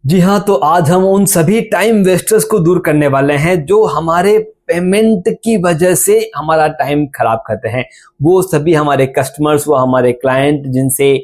जी हाँ, तो आज हम उन सभी टाइम वेस्टर्स को दूर करने वाले हैं जो हमारे पेमेंट की वजह से हमारा टाइम खराब करते हैं। वो सभी हमारे कस्टमर्स, वो हमारे क्लाइंट जिनसे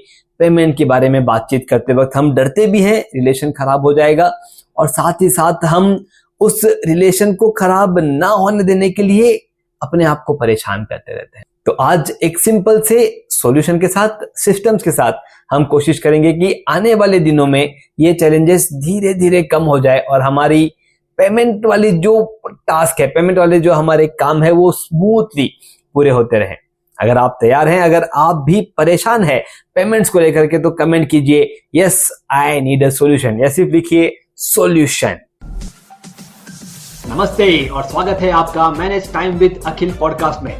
पेमेंट के बारे में बातचीत करते वक्त हम डरते भी हैं रिलेशन खराब हो जाएगा, और साथ ही साथ हम उस रिलेशन को खराब ना होने देने के लिए अपने आप को परेशान करते रहते हैं। तो आज एक सिंपल से सॉल्यूशन के साथ, सिस्टम्स के साथ हम कोशिश करेंगे कि आने वाले दिनों में ये चैलेंजेस धीरे धीरे कम हो जाए और हमारी पेमेंट वाली जो टास्क है, पेमेंट वाले जो हमारे काम है, वो स्मूथली पूरे होते रहें। अगर आप तैयार हैं, अगर आप भी परेशान हैं पेमेंट्स को लेकर के, तो कमेंट कीजिए yes I need a solution, या सिर्फ लिखिए सॉल्यूशन। नमस्ते और स्वागत है आपका manage time with Akhil podcast में।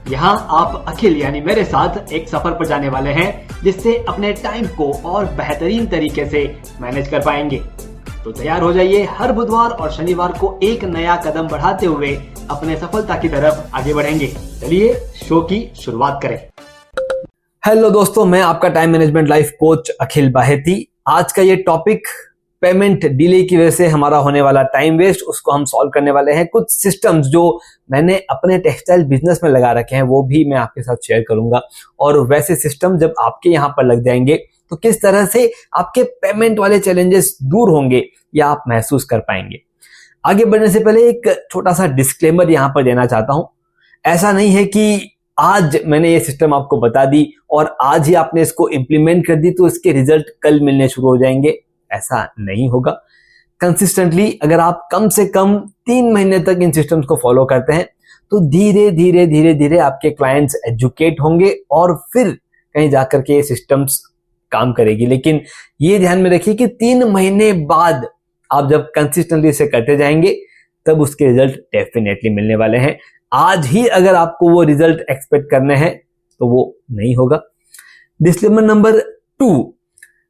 यहाँ आप अखिल यानी मेरे साथ एक सफर पर जाने वाले हैं जिससे अपने टाइम को और बेहतरीन तरीके से मैनेज कर पाएंगे। तो तैयार हो जाइए, हर बुधवार और शनिवार को एक नया कदम बढ़ाते हुए अपने सफलता की तरफ आगे बढ़ेंगे। चलिए शो की शुरुआत करें। हेलो दोस्तों, मैं आपका टाइम मैनेजमेंट लाइफ कोच अखिल बाहेती। आज का ये टॉपिक पेमेंट डिले की वजह से हमारा होने वाला टाइम वेस्ट, उसको हम सॉल्व करने वाले हैं। कुछ सिस्टम्स जो मैंने अपने टेक्सटाइल बिजनेस में लगा रखे हैं वो भी मैं आपके साथ शेयर करूंगा, और वैसे सिस्टम जब आपके यहाँ पर लग जाएंगे तो किस तरह से आपके पेमेंट वाले चैलेंजेस दूर होंगे या आप महसूस कर पाएंगे। आगे बढ़ने से पहले एक छोटा सा डिस्क्लेमर यहाँ पर देना चाहता हूँ। ऐसा नहीं है कि आज मैंने ये सिस्टम आपको बता दी और आज ही आपने इसको इम्प्लीमेंट कर दी तो इसके रिजल्ट कल मिलने शुरू हो जाएंगे। ऐसा नहीं होगा। कंसिस्टेंटली अगर आप कम से कम 3 महीने तक इन सिस्टम्स को फॉलो करते हैं तो धीरे धीरे धीरे धीरे आपके क्लाइंट्स एजुकेट होंगे और फिर कहीं जाकर के ये सिस्टम्स काम करेगी। लेकिन ये ध्यान में रखिए कि 3 महीने बाद आप जब कंसिस्टेंटली इसे करते जाएंगे तब उसके रिजल्ट डेफिनेटली मिलने वाले हैं। आज ही अगर आपको वो रिजल्ट एक्सपेक्ट करने हैं तो वो नहीं होगा। डिस्क्लेमर नंबर 2,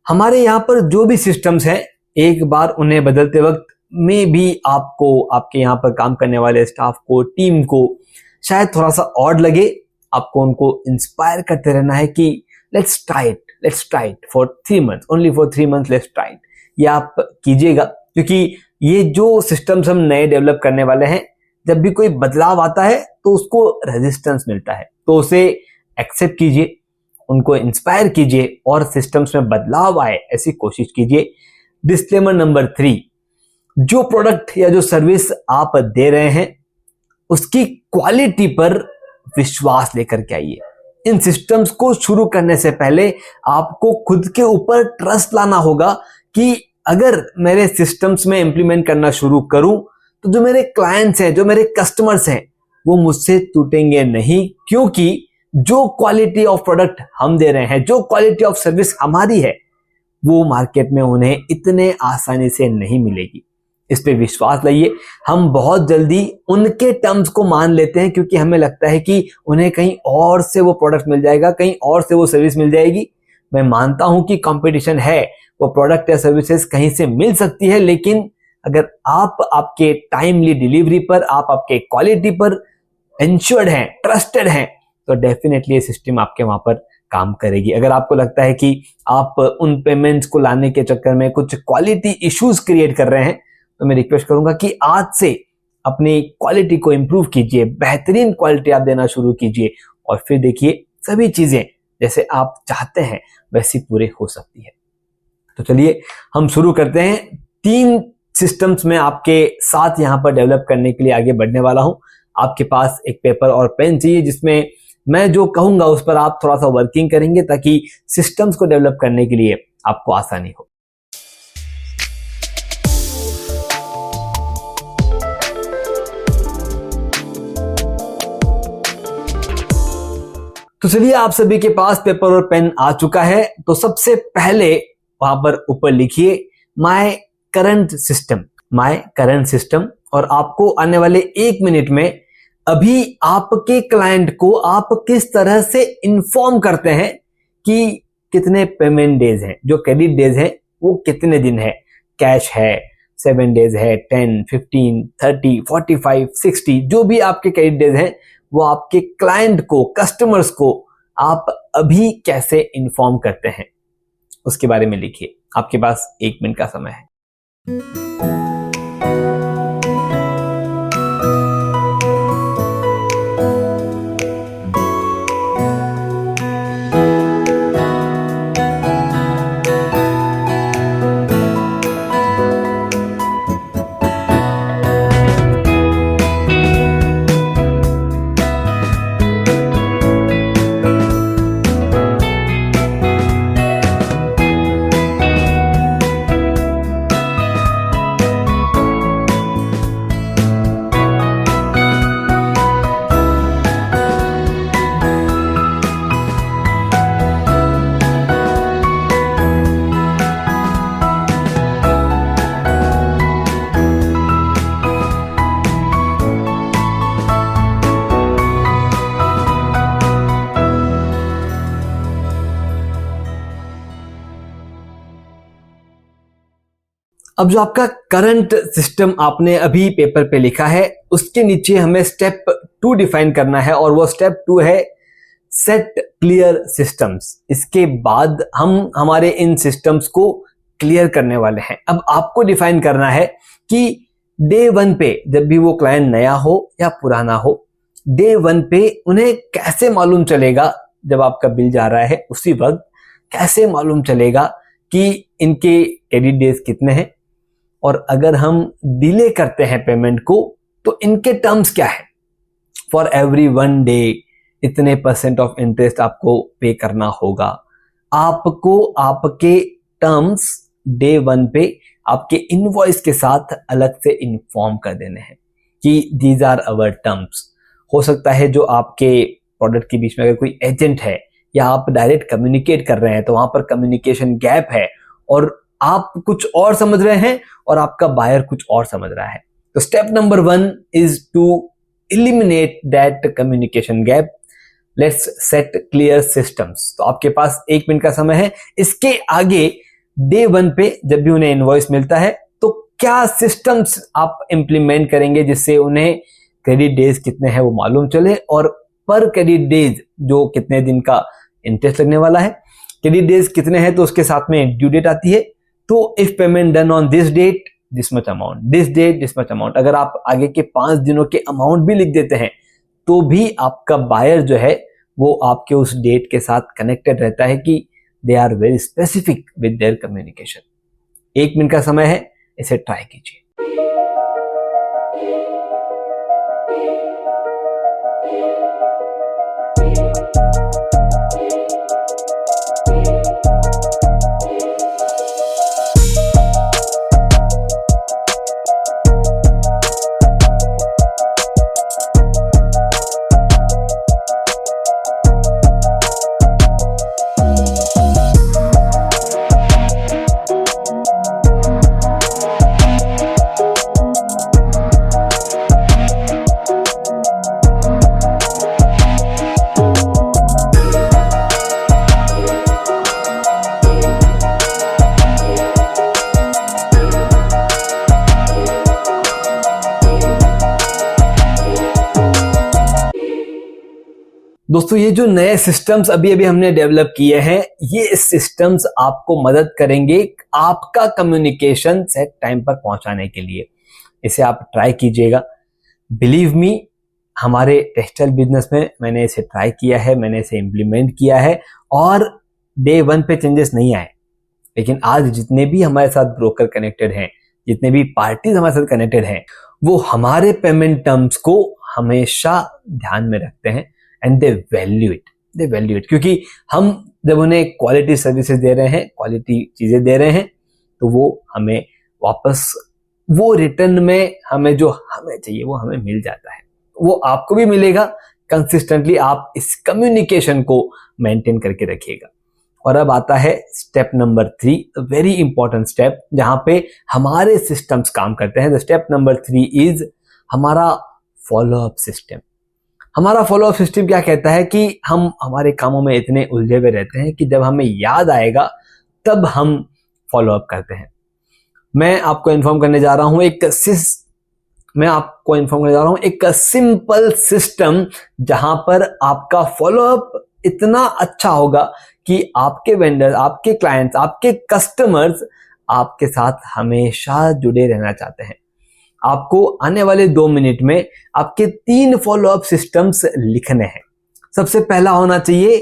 हमारे यहाँ पर जो भी सिस्टम्स हैं, एक बार उन्हें बदलते वक्त में भी आपको, आपके यहाँ पर काम करने वाले स्टाफ को, टीम को शायद थोड़ा सा ऑड लगे। आपको उनको इंस्पायर करते रहना है कि let's try it for 3 months, only for 3 months let's try it. ये आप कीजिएगा, क्योंकि ये जो सिस्टम्स हम नए डेवलप करने वाले हैं, जब भी कोई बदलाव आता है तो उसको रेजिस्टेंस मिलता है, तो उसे एक्सेप्ट कीजिए, उनको इंस्पायर कीजिए और सिस्टम्स में बदलाव आए ऐसी कोशिश कीजिए। डिस्क्लेमर नंबर 3, जो प्रोडक्ट या जो सर्विस आप दे रहे हैं उसकी क्वालिटी पर विश्वास लेकर के आइए। इन सिस्टम्स को शुरू करने से पहले आपको खुद के ऊपर ट्रस्ट लाना होगा कि अगर मेरे सिस्टम्स में इंप्लीमेंट करना शुरू करूं तो जो मेरे क्लाइंट्स हैं, जो मेरे कस्टमर्स हैं, वो मुझसे टूटेंगे नहीं, क्योंकि जो क्वालिटी ऑफ प्रोडक्ट हम दे रहे हैं, जो क्वालिटी ऑफ सर्विस हमारी है, वो मार्केट में उन्हें इतने आसानी से नहीं मिलेगी। इस पे विश्वास लाइए। हम बहुत जल्दी उनके टर्म्स को मान लेते हैं क्योंकि हमें लगता है कि उन्हें कहीं और से वो प्रोडक्ट मिल जाएगा, कहीं और से वो सर्विस मिल जाएगी। मैं मानता हूं कि कंपटीशन है, वो प्रोडक्ट या सर्विसेज कहीं से मिल सकती है, लेकिन अगर आप आपके टाइमली डिलीवरी पर, आप आपके क्वालिटी पर इंश्योर्ड हैं, ट्रस्टेड हैं, तो डेफिनेटली ये सिस्टम आपके वहां पर काम करेगी। अगर आपको लगता है कि आप उन पेमेंट्स को लाने के चक्कर में कुछ क्वालिटी इश्यूज क्रिएट कर रहे हैं, तो मैं रिक्वेस्ट करूंगा कि आज से अपनी क्वालिटी को इंप्रूव कीजिए, बेहतरीन क्वालिटी आप देना शुरू कीजिए, और फिर देखिए सभी चीजें जैसे आप चाहते हैं वैसी पूरी हो सकती है। तो चलिए हम शुरू करते हैं। 3 सिस्टम्स में आपके साथ यहाँ पर डेवलप करने के लिए आगे बढ़ने वाला हूं। आपके पास एक पेपर और पेन चाहिए जिसमें मैं जो कहूंगा उस पर आप थोड़ा सा वर्किंग करेंगे ताकि सिस्टम्स को डेवलप करने के लिए आपको आसानी हो। तो चलिए, आप सभी के पास पेपर और पेन आ चुका है। तो सबसे पहले वहां पर ऊपर लिखिए माय करंट सिस्टम, और आपको आने वाले 1 मिनट में अभी आपके क्लाइंट को आप किस तरह से इन्फॉर्म करते हैं कि कितने पेमेंट डेज हैं, जो क्रेडिट डेज हैं वो कितने दिन है, कैश है 7 डेज है, 10, 15, 30, 45, 60, जो भी आपके क्रेडिट डेज हैं वो आपके क्लाइंट को, कस्टमर्स को आप अभी कैसे इन्फॉर्म करते हैं उसके बारे में लिखिए। आपके पास 1 मिनट का समय है। अब जो आपका करंट सिस्टम आपने अभी पेपर पे लिखा है, उसके नीचे हमें स्टेप 2 डिफाइन करना है, और वो स्टेप 2 है सेट क्लियर सिस्टम्स। इसके बाद हम हमारे इन सिस्टम्स को क्लियर करने वाले हैं। अब आपको डिफाइन करना है कि डे 1 पे जब भी वो क्लाइंट नया हो या पुराना हो, डे 1 पे उन्हें कैसे मालूम चलेगा, जब आपका बिल जा रहा है उसी वक्त कैसे मालूम चलेगा कि इनके क्रेडिट डेज कितने हैं, और अगर हम डिले करते हैं पेमेंट को तो इनके टर्म्स क्या है। फॉर एवरी 1 डे इतने % ऑफ इंटरेस्ट आपको पे करना होगा। आपको आपके टर्म्स डे 1 पे आपके इनवॉइस के साथ अलग से इन्फॉर्म कर देने हैं कि दीज आर अवर टर्म्स। हो सकता है जो आपके प्रोडक्ट के बीच में अगर कोई एजेंट है या आप डायरेक्ट कम्युनिकेट कर रहे हैं तो वहां पर कम्युनिकेशन गैप है, और आप कुछ और समझ रहे हैं और आपका बायर कुछ और समझ रहा है। तो step number 1 is to eliminate that communication gap. Let's set clear systems. तो आपके पास 1 मिनट का समय है। इसके आगे डे 1 पे जब भी उन्हें इनवॉइस मिलता है तो क्या सिस्टम्स आप इंप्लीमेंट करेंगे जिससे उन्हें क्रेडिट डेज कितने हैं वो मालूम चले, और पर क्रेडिट डेज जो कितने दिन का इंटरेस्ट लगने वाला है, क्रेडिट डेज कितने हैं तो उसके साथ में ड्यू डेट आती है। तो if payment done on this date this much amount, this date this much amount. अगर आप आगे के 5 दिनों के अमाउंट भी लिख देते हैं तो भी आपका बायर जो है वो आपके उस डेट के साथ कनेक्टेड रहता है कि they are very specific with their communication. 1 minute का समय है, इसे ट्राई कीजिए। दोस्तों ये जो नए सिस्टम्स अभी अभी हमने डेवलप किए हैं, ये सिस्टम्स आपको मदद करेंगे आपका कम्युनिकेशन सेट टाइम पर पहुंचाने के लिए। इसे आप ट्राई कीजिएगा। बिलीव मी, हमारे टेक्सटाइल बिजनेस में मैंने इसे ट्राई किया है, मैंने इसे इम्प्लीमेंट किया है, और डे 1 पे चेंजेस नहीं आए। लेकिन आज जितने भी हमारे साथ ब्रोकर कनेक्टेड हैं, जितने भी पार्टीज हमारे साथ कनेक्टेड हैं, वो हमारे पेमेंट टर्म्स को हमेशा ध्यान में रखते हैं एंड दे वैल्यू इट, क्योंकि हम जब उन्हें क्वालिटी सर्विसेज दे रहे हैं, क्वालिटी चीजें दे रहे हैं, तो वो हमें वापस वो रिटर्न में हमें जो हमें चाहिए वो हमें मिल जाता है। वो आपको भी मिलेगा। कंसिस्टेंटली आप इस कम्युनिकेशन को मेंटेन करके रखिएगा। और अब आता है step number 3, very important step, जहां पे हमारे सिस्टम्स काम करते हैं। द स्टेप नंबर 3 इज हमारा फॉलोअप सिस्टम। हमारा फॉलोअप सिस्टम क्या कहता है कि हम हमारे कामों में इतने उलझे हुए रहते हैं कि जब हमें याद आएगा तब हम फॉलोअप करते हैं। मैं आपको इन्फॉर्म करने जा रहा हूं एक सिंपल सिस्टम जहां पर आपका फॉलोअप इतना अच्छा होगा कि आपके वेंडर, आपके क्लाइंट्स, आपके कस्टमर्स आपके साथ हमेशा जुड़े रहना चाहते हैं। आपको आने वाले 2 मिनट में आपके 3 फॉलोअप सिस्टम्स लिखने हैं। सबसे पहला होना चाहिए,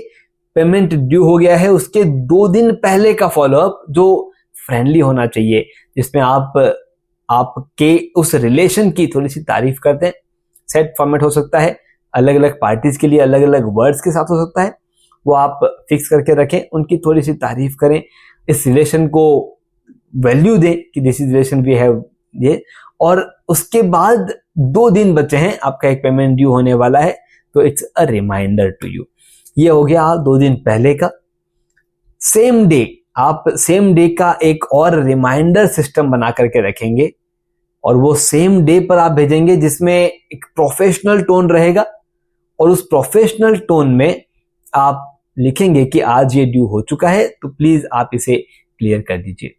पेमेंट ड्यू हो गया है उसके 2 दिन पहले का फॉलोअप, जो फ्रेंडली होना चाहिए, जिसमें आपके उस रिलेशन की थोड़ी सी तारीफ करते हैं। सेट फॉर्मेट हो सकता है, अलग अलग पार्टीज के लिए अलग अलग वर्ड्स के साथ हो सकता है, वो आप फिक्स करके रखें, उनकी थोड़ी सी तारीफ करें, इस रिलेशन को वैल्यू दें कि this is relation we have ये। और उसके बाद 2 दिन बचे हैं, आपका एक पेमेंट ड्यू होने वाला है, तो it's a reminder to you. ये हो गया 2 दिन पहले का। सेम डे, आप सेम डे का एक और रिमाइंडर सिस्टम बना करके रखेंगे और वो सेम डे पर आप भेजेंगे, जिसमें एक प्रोफेशनल टोन रहेगा और उस प्रोफेशनल टोन में आप लिखेंगे कि आज ये ड्यू हो चुका है, तो प्लीज आप इसे क्लियर कर दीजिए।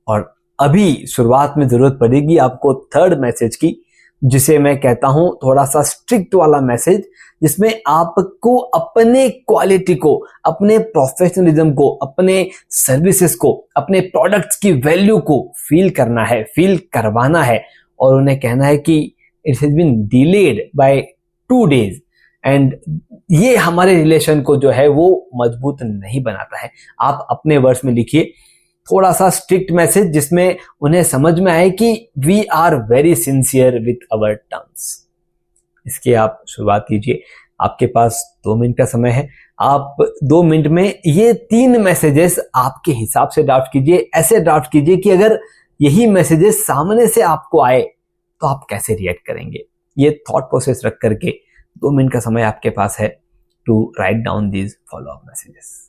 और अभी शुरुआत में जरूरत पड़ेगी आपको 3rd मैसेज की, जिसे मैं कहता हूं थोड़ा सा स्ट्रिक्ट वाला मैसेज, जिसमें आपको अपने क्वालिटी को, अपने प्रोफेशनलिज्म को, अपने सर्विसेज को, अपने प्रोडक्ट्स की वैल्यू को फील करना है, फील करवाना है और उन्हें कहना है कि it has been delayed by 2 days and ये हमारे रिलेशन को जो है वो मजबूत नहीं बनाता है। आप अपने वर्ड्स में लिखिए थोड़ा सा स्ट्रिक्ट मैसेज, जिसमें उन्हें समझ में आए कि we are very sincere with our terms. इसकी आप शुरुआत कीजिए। आपके पास 2 मिनट का समय है। आप 2 मिनट में ये 3 मैसेजेस आपके हिसाब से ड्राफ्ट कीजिए। ऐसे ड्राफ्ट कीजिए कि अगर यही मैसेजेस सामने से आपको आए तो आप कैसे रिएक्ट करेंगे। ये थॉट प्रोसेस रख करके 2 मिनट का समय आपके पास है to write down these follow up messages.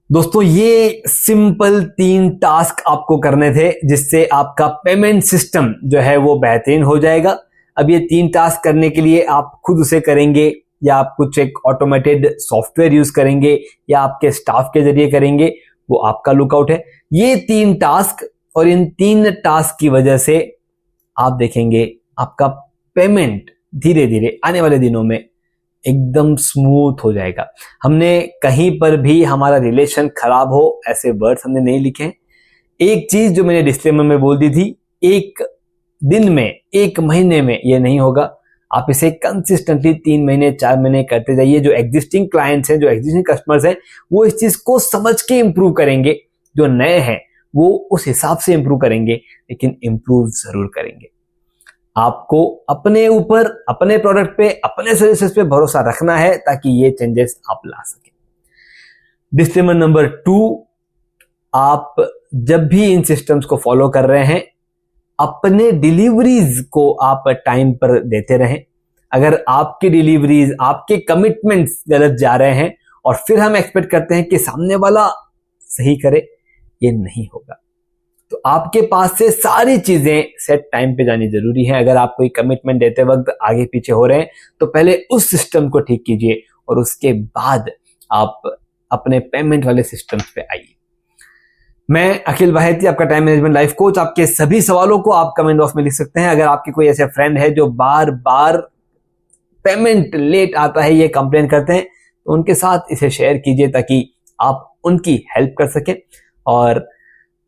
दोस्तों ये सिंपल 3 टास्क आपको करने थे, जिससे आपका पेमेंट सिस्टम जो है वो बेहतरीन हो जाएगा। अब ये 3 टास्क करने के लिए आप खुद उसे करेंगे या आप कुछ एक ऑटोमेटेड सॉफ्टवेयर यूज करेंगे या आपके स्टाफ के जरिए करेंगे, वो आपका लुकआउट है। ये 3 टास्क और इन 3 टास्क की वजह से आप देखेंगे आपका पेमेंट धीरे धीरे आने वाले दिनों में एकदम स्मूथ हो जाएगा। हमने कहीं पर भी हमारा रिलेशन खराब हो ऐसे वर्ड्स हमने नहीं लिखे। एक चीज जो मैंने डिस्क्लेमर में बोल दी थी, 1 दिन में 1 महीने में ये नहीं होगा। आप इसे कंसिस्टेंटली 3 महीने 4 महीने करते जाइए। जो एग्जिस्टिंग क्लाइंट्स हैं, जो एग्जिस्टिंग कस्टमर्स हैं, वो इस चीज को समझ के इंप्रूव करेंगे। जो नए हैं वो उस हिसाब से इंप्रूव करेंगे, लेकिन इंप्रूव जरूर करेंगे। आपको अपने ऊपर, अपने प्रोडक्ट पे, अपने सर्विसेज पे भरोसा रखना है ताकि ये चेंजेस आप ला सकें। डिस्क्लेमर नंबर 2, आप जब भी इन सिस्टम्स को फॉलो कर रहे हैं, अपने डिलीवरीज को आप टाइम पर देते रहें। अगर आपकी डिलीवरीज, आपके कमिटमेंट्स गलत जा रहे हैं और फिर हम एक्सपेक्ट करते हैं कि सामने वाला सही करे, ये नहीं होगा। तो आपके पास से सारी चीजें सेट टाइम पे जानी जरूरी है। अगर आप कोई कमिटमेंट देते वक्त आगे पीछे हो रहे हैं तो पहले उस सिस्टम को ठीक कीजिए और उसके बाद आप अपने पेमेंट वाले सिस्टम्स पे आइए। मैं अखिल बाहेती, आपका टाइम मैनेजमेंट लाइफ कोच। आपके सभी सवालों को आप कमेंट बॉक्स में लिख सकते हैं। अगर आपके कोई ऐसे फ्रेंड है जो बार बार पेमेंट लेट आता है, ये कंप्लेन करते हैं, तो उनके साथ इसे शेयर कीजिए ताकि आप उनकी हेल्प कर सकें। और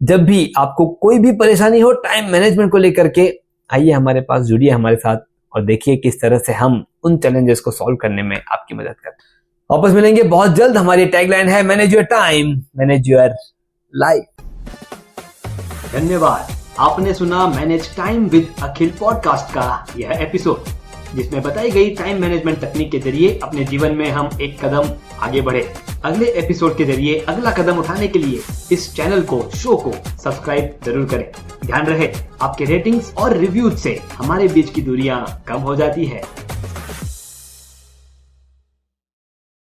जब भी आपको कोई भी परेशानी हो टाइम मैनेजमेंट को लेकर के, आइए हमारे पास, जुड़िए हमारे साथ और देखिए किस तरह से हम उन चैलेंजेस को सॉल्व करने में आपकी मदद करते हैं। वापस मिलेंगे बहुत जल्द। हमारी टैगलाइन है manage your time, manage your life. धन्यवाद। आपने सुना manage time with Akhil podcast का यह एपिसोड, जिसमें बताई गई टाइम मैनेजमेंट तकनीक के जरिए अपने जीवन में हम एक कदम आगे बढ़े। अगले एपिसोड के जरिए अगला कदम उठाने के लिए इस चैनल को, शो को सब्सक्राइब जरूर करें। ध्यान रहे, आपके रेटिंग्स और रिव्यूज से हमारे बीच की दूरियां कम हो जाती है।